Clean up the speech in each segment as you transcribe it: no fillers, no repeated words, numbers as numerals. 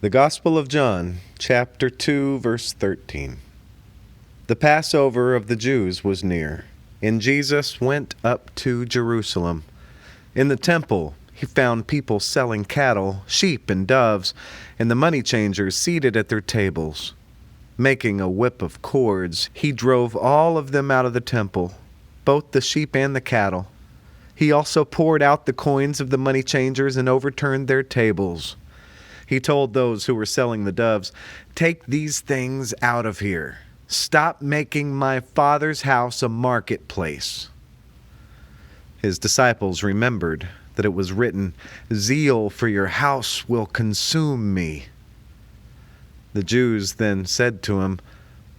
The Gospel of John, chapter 2, verse 13. The Passover of the Jews was near, and Jesus went up to Jerusalem. In the temple, he found people selling cattle, sheep, and doves, and the money changers seated at their tables. Making a whip of cords, he drove all of them out of the temple, both the sheep and the cattle. He also poured out the coins of the money changers and overturned their tables. He told those who were selling the doves, "Take these things out of here. Stop making my Father's house a marketplace." His disciples remembered that it was written, "Zeal for your house will consume me." The Jews then said to him,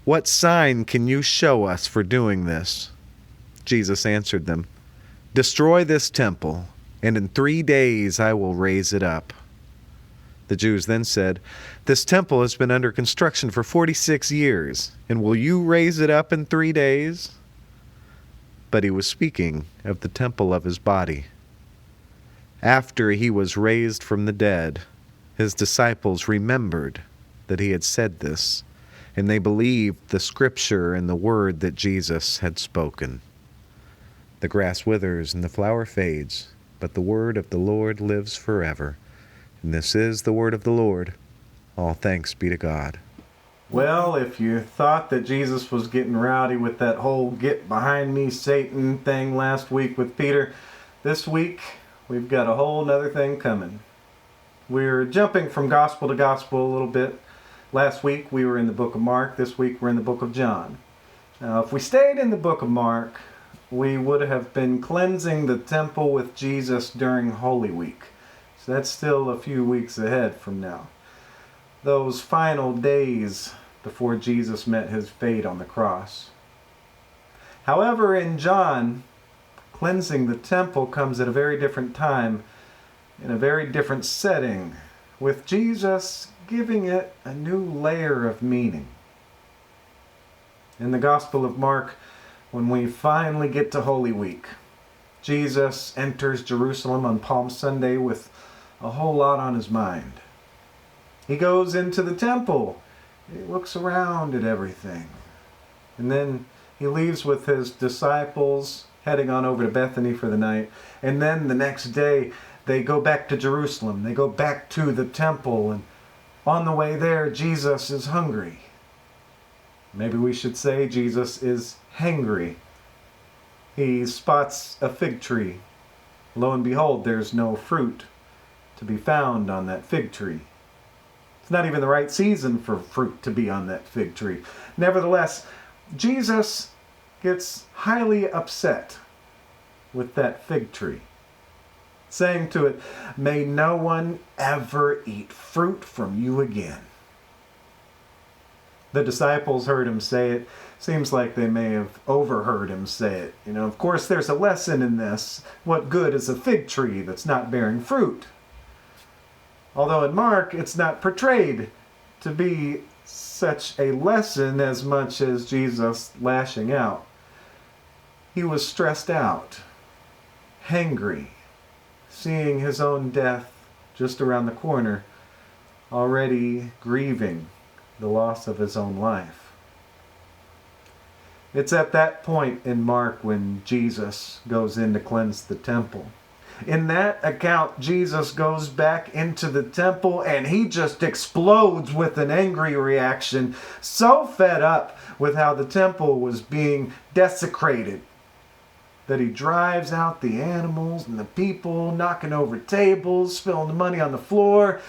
"What sign can you show us for doing this?" Jesus answered them, "Destroy this temple, and in 3 days I will raise it up." The Jews then said, "This temple has been under construction for 46 years, and will you raise it up in 3 days?" But he was speaking of the temple of his body. After he was raised from the dead, his disciples remembered that he had said this, and they believed the scripture and the word that Jesus had spoken. The grass withers and the flower fades, but the word of the Lord lives forever. And this is the word of the Lord. All thanks be to God. Well, if you thought that Jesus was getting rowdy with that whole "get behind me, Satan" thing last week with Peter, this week we've got a whole nother thing coming. We're jumping from gospel to gospel a little bit. Last week we were in the book of Mark. This week we're in the book of John. Now, if we stayed in the book of Mark, we would have been cleansing the temple with Jesus during Holy Week. So that's still a few weeks ahead from now. Those final days before Jesus met his fate on the cross. However, in John, cleansing the temple comes at a very different time, in a very different setting, with Jesus giving it a new layer of meaning. In the Gospel of Mark, when we finally get to Holy Week, Jesus enters Jerusalem on Palm Sunday with a whole lot on his mind. He goes into the temple. He looks around at everything. And then he leaves with his disciples, heading on over to Bethany for the night. And then the next day, they go back to Jerusalem. They go back to the temple. And on the way there, Jesus is hungry. Maybe we should say Jesus is hangry. He spots a fig tree. Lo and behold, there's no fruit to be found on that fig tree. It's not even the right season for fruit to be on that fig tree. Nevertheless, Jesus gets highly upset with that fig tree, saying to it, "May no one ever eat fruit from you again." The disciples heard him say it. Seems like they may have overheard him say it. Of course, there's a lesson in this. What good is a fig tree that's not bearing fruit? Although in Mark, it's not portrayed to be such a lesson as much as Jesus lashing out. He was stressed out, hangry, seeing his own death just around the corner, already grieving the loss of his own life. It's at that point in Mark when Jesus goes in to cleanse the temple. In that account, Jesus goes back into the temple and he just explodes with an angry reaction, so fed up with how the temple was being desecrated that he drives out the animals and the people, knocking over tables, spilling the money on the floor,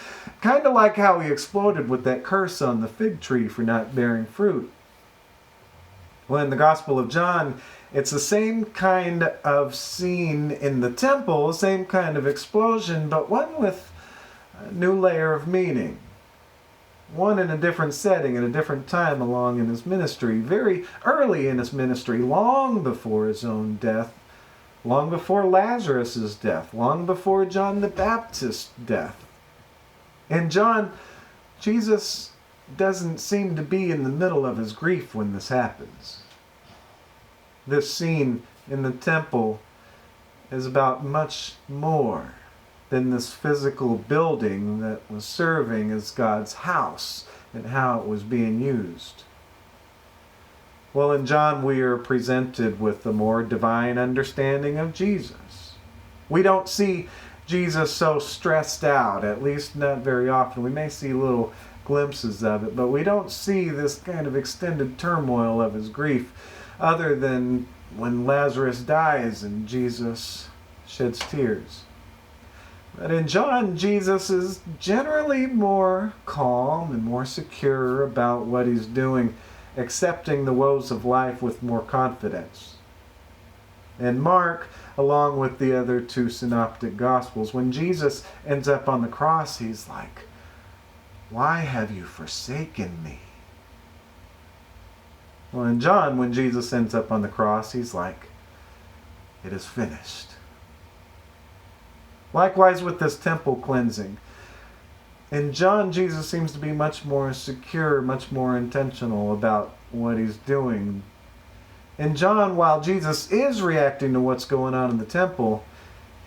kind of like how he exploded with that curse on the fig tree for not bearing fruit. Well, in the Gospel of John, it's the same kind of scene in the temple, the same kind of explosion, but one with a new layer of meaning. One in a different setting, at a different time along in his ministry, very early in his ministry, long before his own death, long before Lazarus' death, long before John the Baptist's death. In John, Jesus doesn't seem to be in the middle of his grief when this happens. This scene in the temple is about much more than this physical building that was serving as God's house and how it was being used. Well, in John, we are presented with a more divine understanding of Jesus. We don't see Jesus so stressed out, at least not very often. We may see little glimpses of it, but we don't see this kind of extended turmoil of his grief other than when Lazarus dies and Jesus sheds tears. But in John, Jesus is generally more calm and more secure about what he's doing, accepting the woes of life with more confidence. And Mark, along with the other two synoptic gospels, when Jesus ends up on the cross, he's like, "Why have you forsaken me?" Well, in John, when Jesus ends up on the cross, he's like, "It is finished." Likewise with this temple cleansing. In John, Jesus seems to be much more secure, much more intentional about what he's doing. In John, while Jesus is reacting to what's going on in the temple,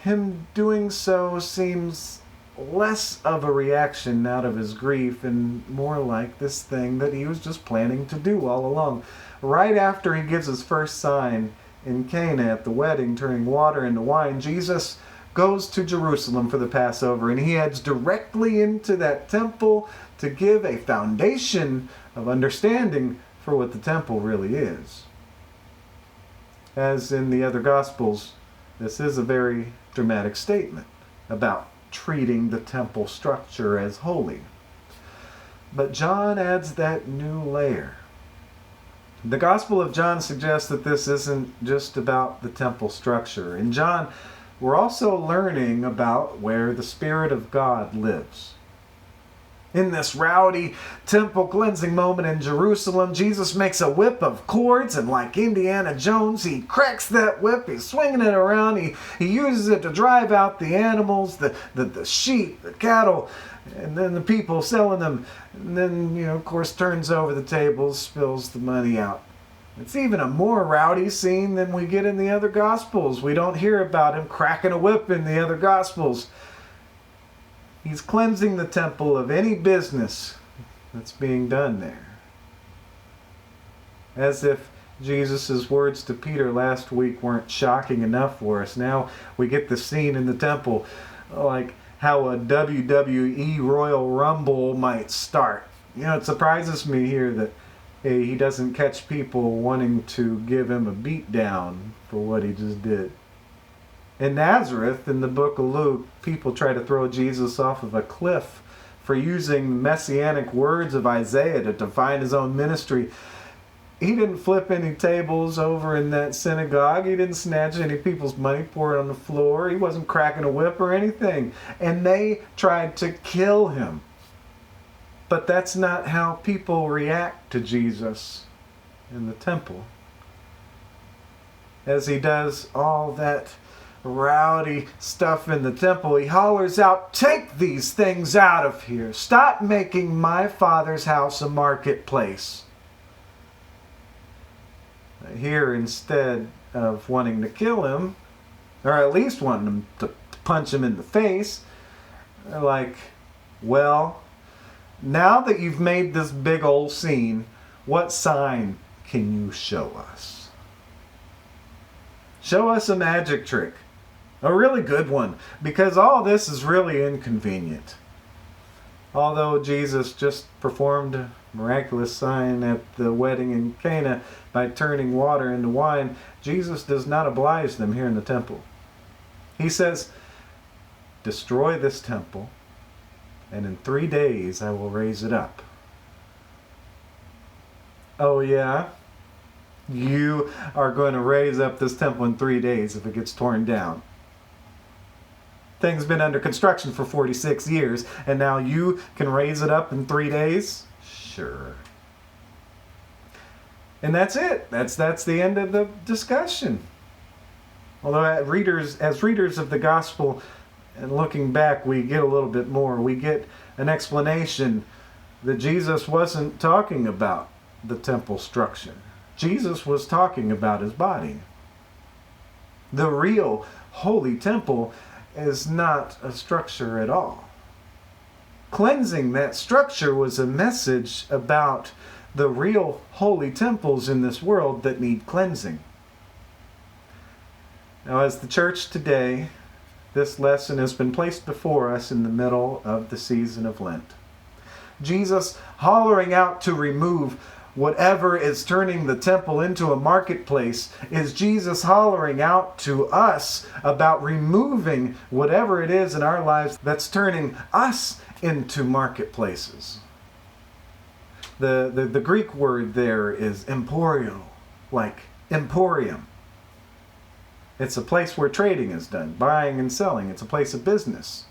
him doing so seems less of a reaction out of his grief and more like this thing that he was just planning to do all along. Right after he gives his first sign in Cana at the wedding, turning water into wine, Jesus goes to Jerusalem for the Passover, and he heads directly into that temple to give a foundation of understanding for what the temple really is. As in the other Gospels, this is a very dramatic statement about treating the temple structure as holy. But John adds that new layer. The Gospel of John suggests that this isn't just about the temple structure. In John, we're also learning about where the Spirit of God lives. In this rowdy temple cleansing moment in Jerusalem, Jesus makes a whip of cords, and like Indiana Jones, he cracks that whip, he's swinging it around, he uses it to drive out the animals, the sheep, the cattle, and then the people selling them, and then, of course, turns over the tables, spills the money out. It's even a more rowdy scene than we get in the other Gospels. We don't hear about him cracking a whip in the other Gospels. He's cleansing the temple of any business that's being done there. As if Jesus' words to Peter last week weren't shocking enough for us. Now we get the scene in the temple like how a WWE Royal Rumble might start. It surprises me here that he doesn't catch people wanting to give him a beat down for what he just did. In Nazareth, in the book of Luke, people try to throw Jesus off of a cliff for using messianic words of Isaiah to define his own ministry. He didn't flip any tables over in that synagogue. He didn't snatch any people's money, pour it on the floor. He wasn't cracking a whip or anything. And they tried to kill him. But that's not how people react to Jesus in the temple. As he does all that rowdy stuff in the temple, he hollers out, "Take these things out of here. Stop making my Father's house a marketplace." Here, instead of wanting to kill him, or at least wanting him to punch him in the face, they're like, "Well, now that you've made this big old scene, what sign can you show us? Show us a magic trick. A really good one, because all this is really inconvenient." Although Jesus just performed a miraculous sign at the wedding in Cana by turning water into wine, Jesus does not oblige them here in the temple. He says, "Destroy this temple, and in 3 days I will raise it up." Oh yeah? You are going to raise up this temple in 3 days if it gets torn down. Thing's been under construction for 46 years, and now you can raise it up in 3 days? Sure. And that's it. That's the end of the discussion. Although as readers of the gospel, and looking back, we get a little bit more. We get an explanation that Jesus wasn't talking about the temple structure. Jesus was talking about his body. The real holy temple is not a structure at all. Cleansing that structure was a message about the real holy temples in this world that need cleansing. Now, as the church today, this lesson has been placed before us in the middle of the season of Lent. Jesus hollering out to remove whatever is turning the temple into a marketplace is Jesus hollering out to us about removing whatever it is in our lives that's turning us into marketplaces. The Greek word there is emporio, like emporium. It's a place where trading is done, buying and selling. It's a place of business,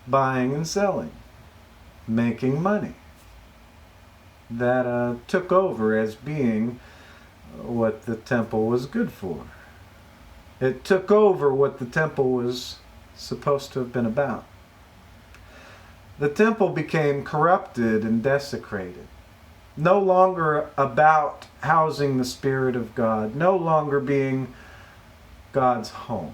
buying and selling, making money. That took over as being what the temple was good for. It took over what the temple was supposed to have been about. The temple became corrupted and desecrated. No longer about housing the Spirit of God, no longer being God's home.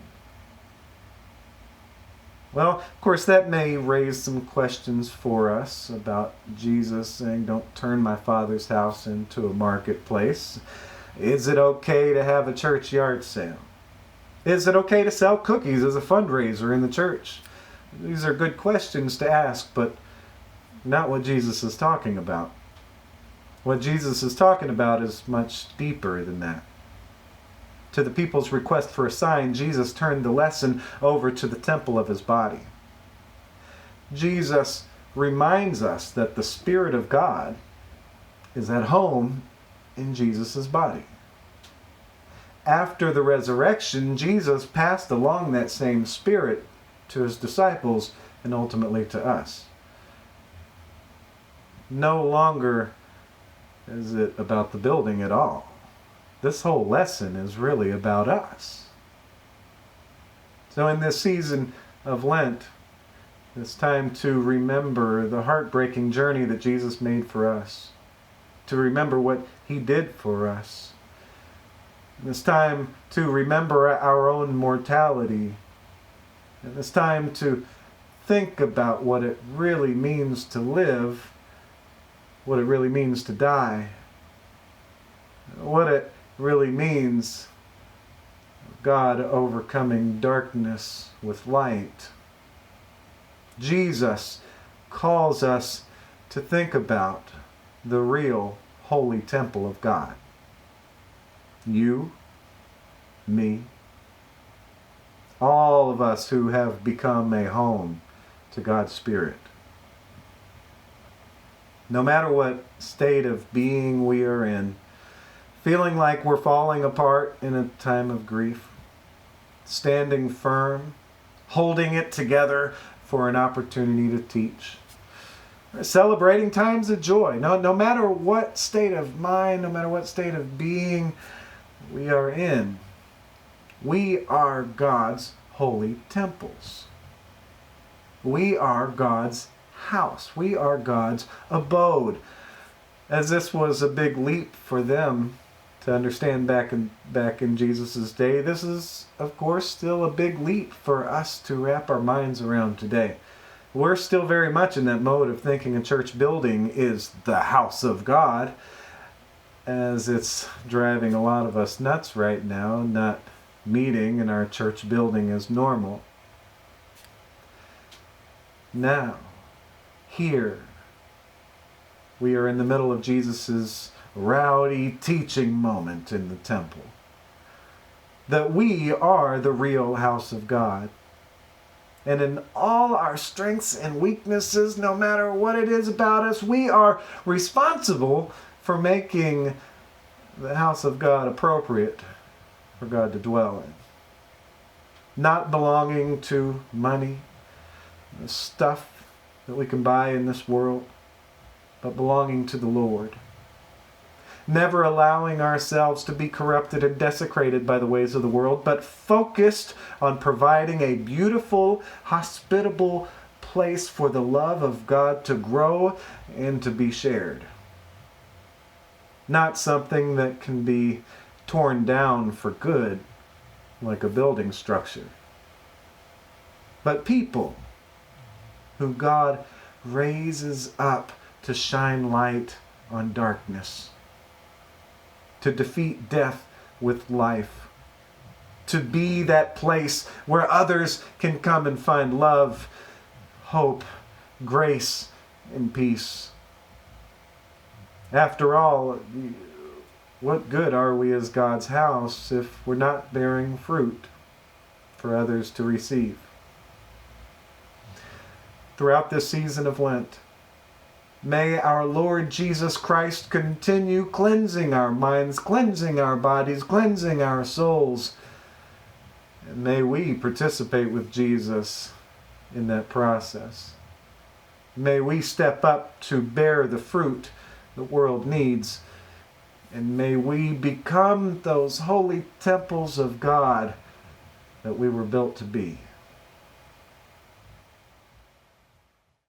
Well, of course, that may raise some questions for us about Jesus saying, "Don't turn my Father's house into a marketplace." Is it okay to have a church yard sale? Is it okay to sell cookies as a fundraiser in the church? These are good questions to ask, but not what Jesus is talking about. What Jesus is talking about is much deeper than that. To the people's request for a sign, Jesus turned the lesson over to the temple of his body. Jesus reminds us that the Spirit of God is at home in Jesus' body. After the resurrection, Jesus passed along that same Spirit to his disciples and ultimately to us. No longer is it about the building at all. This whole lesson is really about us. So in this season of Lent, it's time to remember the heartbreaking journey that Jesus made for us, to remember what he did for us. It's time to remember our own mortality. And it's time to think about what it really means to live, what it really means to die, what it really means God overcoming darkness with light. Jesus calls us to think about the real holy temple of God. You, me, all of us who have become a home to God's Spirit. No matter what state of being we are in, feeling like we're falling apart in a time of grief, standing firm, holding it together for an opportunity to teach, celebrating times of joy. No matter what state of mind, no matter what state of being we are in, we are God's holy temples. We are God's house. We are God's abode. As this was a big leap for them to understand back in Jesus' day, this is, of course, still a big leap for us to wrap our minds around today. We're still very much in that mode of thinking a church building is the house of God, as it's driving a lot of us nuts right now, not meeting in our church building as normal. Now, here, we are in the middle of Jesus' rowdy teaching moment in the temple. That we are the real house of God. And in all our strengths and weaknesses, no matter what it is about us, we are responsible for making the house of God appropriate for God to dwell in. Not belonging to money, the stuff that we can buy in this world, but belonging to the Lord. Never allowing ourselves to be corrupted and desecrated by the ways of the world, but focused on providing a beautiful, hospitable place for the love of God to grow and to be shared. Not something that can be torn down for good, like a building structure. but people who God raises up to shine light on darkness, to defeat death with life, to be that place where others can come and find love, hope, grace, and peace. After all, what good are we as God's house if we're not bearing fruit for others to receive? Throughout this season of Lent, may our Lord Jesus Christ continue cleansing our minds, cleansing our bodies, cleansing our souls. And may we participate with Jesus in that process. May we step up to bear the fruit the world needs. And may we become those holy temples of God that we were built to be.